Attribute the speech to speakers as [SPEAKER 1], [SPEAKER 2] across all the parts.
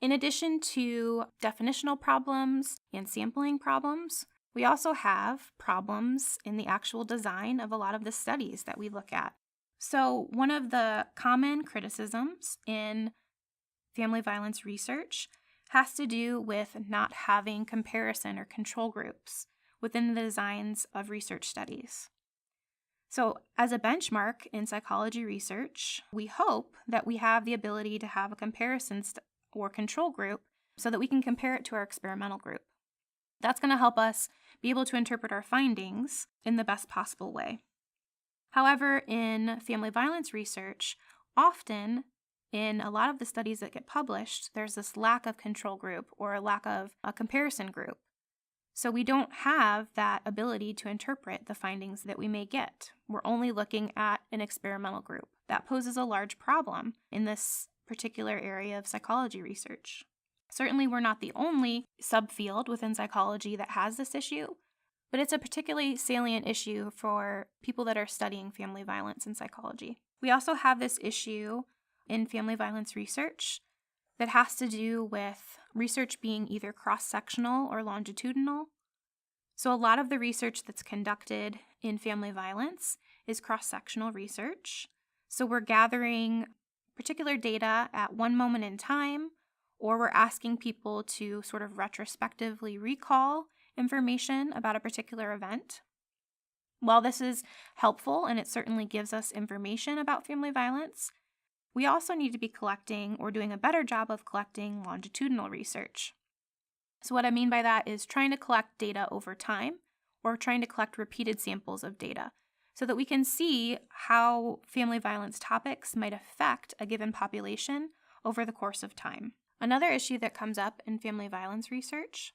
[SPEAKER 1] In addition to definitional problems and sampling problems, we also have problems in the actual design of a lot of the studies that we look at. So, one of the common criticisms in family violence research has to do with not having comparison or control groups within the designs of research studies. So, as a benchmark in psychology research, we hope that we have the ability to have a comparison or control group so that we can compare it to our experimental group. That's going to help us be able to interpret our findings in the best possible way. However, in family violence research, often in a lot of the studies that get published, there's this lack of control group or a lack of a comparison group. So we don't have that ability to interpret the findings that we may get. We're only looking at an experimental group. That poses a large problem in this particular area of psychology research. Certainly, we're not the only subfield within psychology that has this issue, but it's a particularly salient issue for people that are studying family violence in psychology. We also have this issue in family violence research that has to do with research being either cross-sectional or longitudinal. So a lot of the research that's conducted in family violence is cross-sectional research. So we're gathering particular data at one moment in time, or we're asking people to sort of retrospectively recall information about a particular event. While this is helpful and it certainly gives us information about family violence, we also need to be collecting or doing a better job of collecting longitudinal research. So what I mean by that is trying to collect data over time or trying to collect repeated samples of data so that we can see how family violence topics might affect a given population over the course of time. Another issue that comes up in family violence research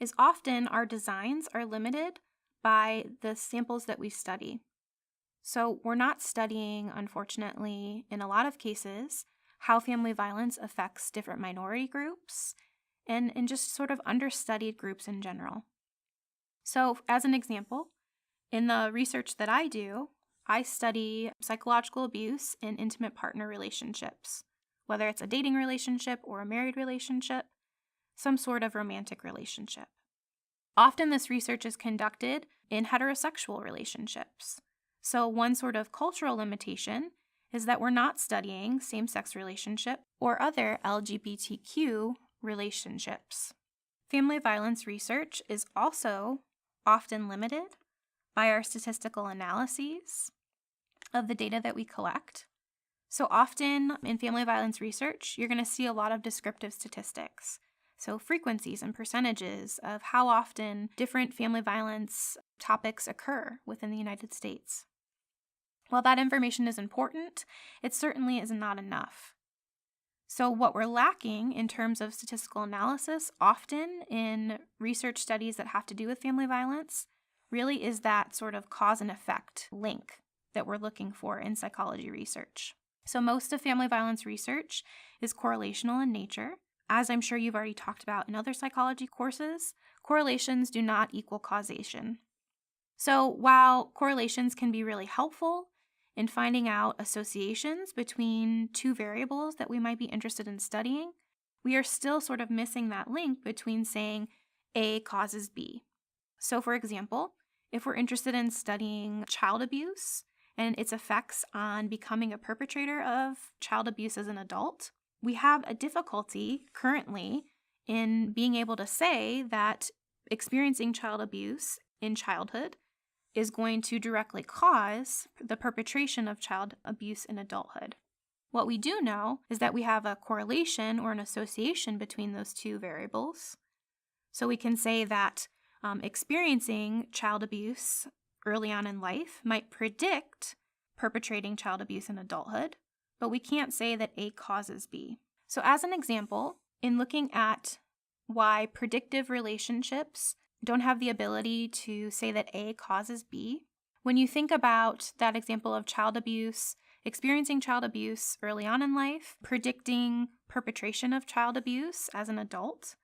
[SPEAKER 1] is often our designs are limited by the samples that we study. So we're not studying, unfortunately, in a lot of cases, how family violence affects different minority groups and just sort of understudied groups in general. So as an example, in the research that I do, I study psychological abuse in intimate partner relationships, whether it's a dating relationship or a married relationship, some sort of romantic relationship. Often this research is conducted in heterosexual relationships. So one sort of cultural limitation is that we're not studying same-sex relationship or other LGBTQ relationships. Family violence research is also often limited by our statistical analyses of the data that we collect. So often in family violence research, you're going to see a lot of descriptive statistics. So frequencies and percentages of how often different family violence topics occur within the United States. While that information is important, it certainly is not enough. So what we're lacking in terms of statistical analysis often in research studies that have to do with family violence really is that sort of cause and effect link that we're looking for in psychology research. So most of family violence research is correlational in nature. As I'm sure you've already talked about in other psychology courses, correlations do not equal causation. So while correlations can be really helpful in finding out associations between two variables that we might be interested in studying, we are still sort of missing that link between saying A causes B. So for example, if we're interested in studying child abuse and its effects on becoming a perpetrator of child abuse as an adult, we have a difficulty currently in being able to say that experiencing child abuse in childhood is going to directly cause the perpetration of child abuse in adulthood. What we do know is that we have a correlation or an association between those two variables. So we can say that experiencing child abuse early on in life might predict perpetrating child abuse in adulthood, but we can't say that A causes B. So as an example, in looking at why predictive relationships don't have the ability to say that A causes B, when you think about that example of child abuse, experiencing child abuse early on in life, predicting perpetration of child abuse as an adult,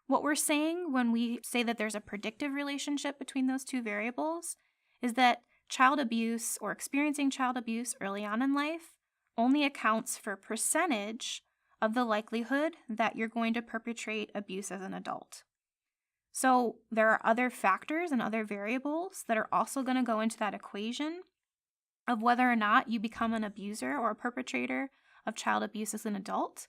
[SPEAKER 1] what we're saying when we say that there's a predictive relationship between those two variables is that child abuse or experiencing child abuse early on in life only accounts for a percentage of the likelihood that you're going to perpetrate abuse as an adult. So there are other factors and other variables that are also going to go into that equation of whether or not you become an abuser or a perpetrator of child abuse as an adult.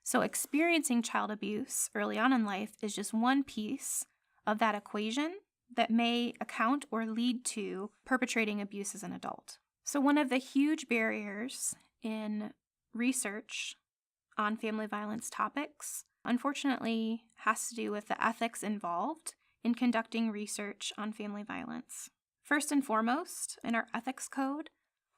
[SPEAKER 1] So experiencing child abuse early on in life is just one piece of that equation that may account or lead to perpetrating abuse as an adult. So one of the huge barriers in research on family violence topics, unfortunately, has to do with the ethics involved in conducting research on family violence. First and foremost, in our ethics code,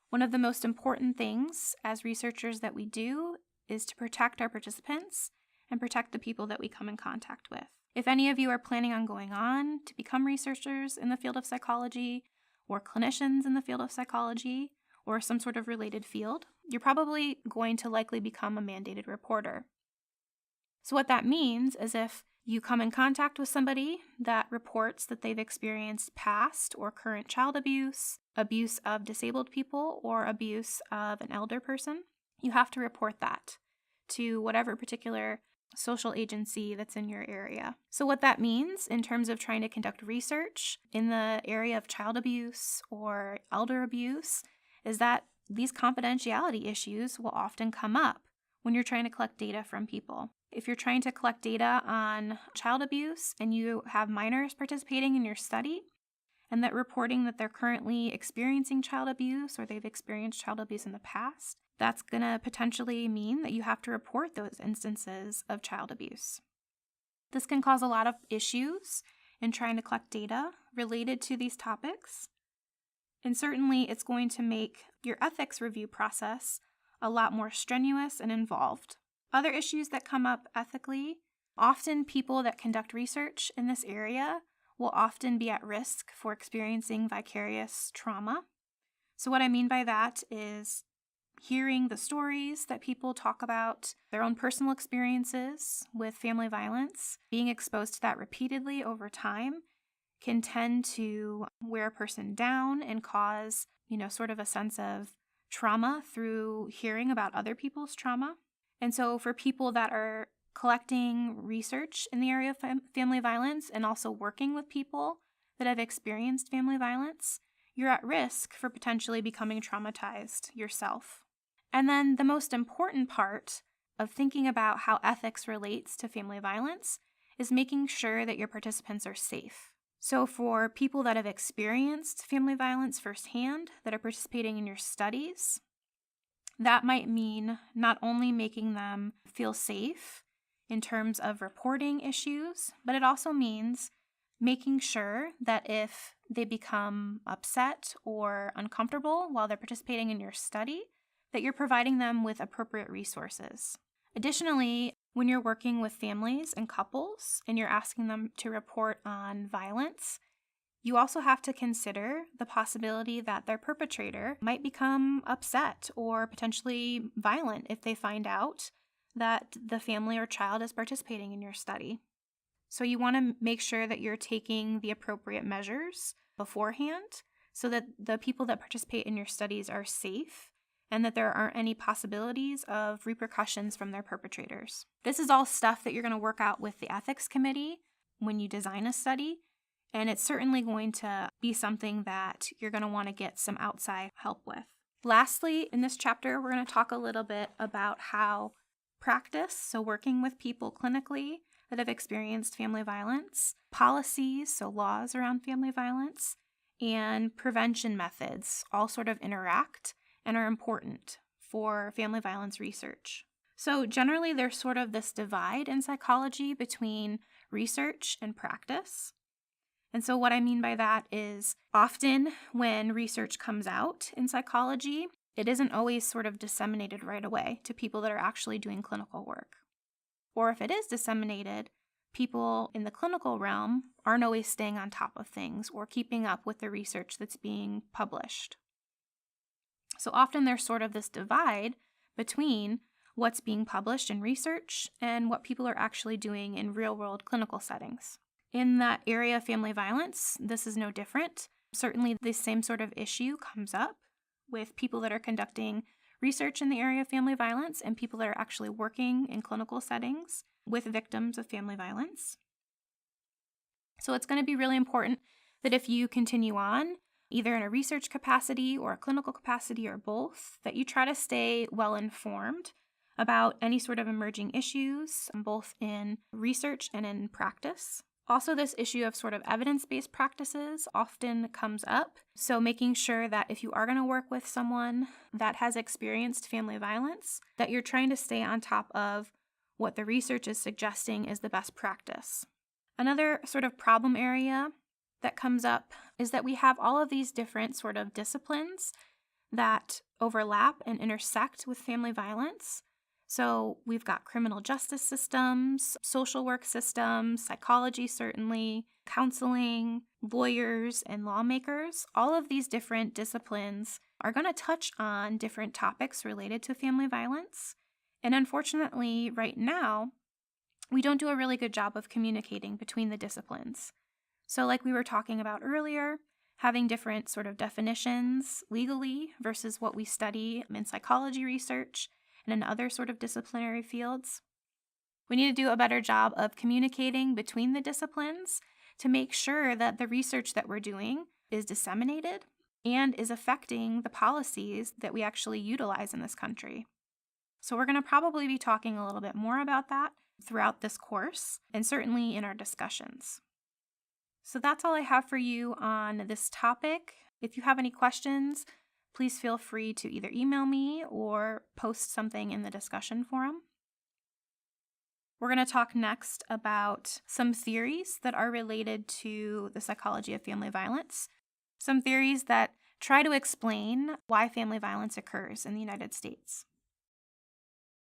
[SPEAKER 1] one of the most important things as researchers that we do is to protect our participants and protect the people that we come in contact with. If any of you are planning on going on to become researchers in the field of psychology or clinicians in the field of psychology or some sort of related field, you're probably going to likely become a mandated reporter. So what that means is if you come in contact with somebody that reports that they've experienced past or current child abuse, abuse of disabled people, or abuse of an elder person, you have to report that to whatever particular social agency that's in your area. So what that means in terms of trying to conduct research in the area of child abuse or elder abuse is that these confidentiality issues will often come up when you're trying to collect data from people. If you're trying to collect data on child abuse and you have minors participating in your study and that reporting that they're currently experiencing child abuse or they've experienced child abuse in the past, that's going to potentially mean that you have to report those instances of child abuse. This can cause a lot of issues in trying to collect data related to these topics. And certainly it's going to make your ethics review process a lot more strenuous and involved. Other issues that come up ethically, often people that conduct research in this area will often be at risk for experiencing vicarious trauma. So what I mean by that is hearing the stories that people talk about, their own personal experiences with family violence, being exposed to that repeatedly over time can tend to wear a person down and cause, sort of a sense of trauma through hearing about other people's trauma. And so for people that are collecting research in the area of family violence and also working with people that have experienced family violence, you're at risk for potentially becoming traumatized yourself. And then the most important part of thinking about how ethics relates to family violence is making sure that your participants are safe. So for people that have experienced family violence firsthand, that are participating in your studies, that might mean not only making them feel safe in terms of reporting issues, but it also means making sure that if they become upset or uncomfortable while they're participating in your study, that you're providing them with appropriate resources. Additionally, when you're working with families and couples and you're asking them to report on violence, you also have to consider the possibility that their perpetrator might become upset or potentially violent if they find out that the family or child is participating in your study. So you want to make sure that you're taking the appropriate measures beforehand so that the people that participate in your studies are safe and that there aren't any possibilities of repercussions from their perpetrators. This is all stuff that you're going to work out with the ethics committee when you design a study, and it's certainly going to be something that you're going to want to get some outside help with. Lastly, in this chapter, we're going to talk a little bit about how practice, so working with people clinically that have experienced family violence, policies, so laws around family violence, and prevention methods all sort of interact and are important for family violence research. So generally, there's sort of this divide in psychology between research and practice. And so what I mean by that is often when research comes out in psychology, it isn't always sort of disseminated right away to people that are actually doing clinical work. Or if it is disseminated, people in the clinical realm aren't always staying on top of things or keeping up with the research that's being published. So often there's sort of this divide between what's being published in research and what people are actually doing in real-world clinical settings. In that area of family violence, this is no different. Certainly the same sort of issue comes up with people that are conducting research in the area of family violence and people that are actually working in clinical settings with victims of family violence. So it's going to be really important that if you continue on, either in a research capacity or a clinical capacity or both, that you try to stay well informed about any sort of emerging issues, both in research and in practice. Also, this issue of sort of evidence-based practices often comes up. So making sure that if you are going to work with someone that has experienced family violence, that you're trying to stay on top of what the research is suggesting is the best practice. Another sort of problem area that comes up is that we have all of these different sort of disciplines that overlap and intersect with family violence. So we've got criminal justice systems, social work systems, psychology certainly, counseling, lawyers, and lawmakers. All of these different disciplines are going to touch on different topics related to family violence. And unfortunately, right now, we don't do a really good job of communicating between the disciplines. So like we were talking about earlier, having different sort of definitions legally versus what we study in psychology research and in other sort of disciplinary fields. We need to do a better job of communicating between the disciplines to make sure that the research that we're doing is disseminated and is affecting the policies that we actually utilize in this country. So we're going to probably be talking a little bit more about that throughout this course and certainly in our discussions. So that's all I have for you on this topic. If you have any questions, please feel free to either email me or post something in the discussion forum. We're going to talk next about some theories that are related to the psychology of family violence, some theories that try to explain why family violence occurs in the United States.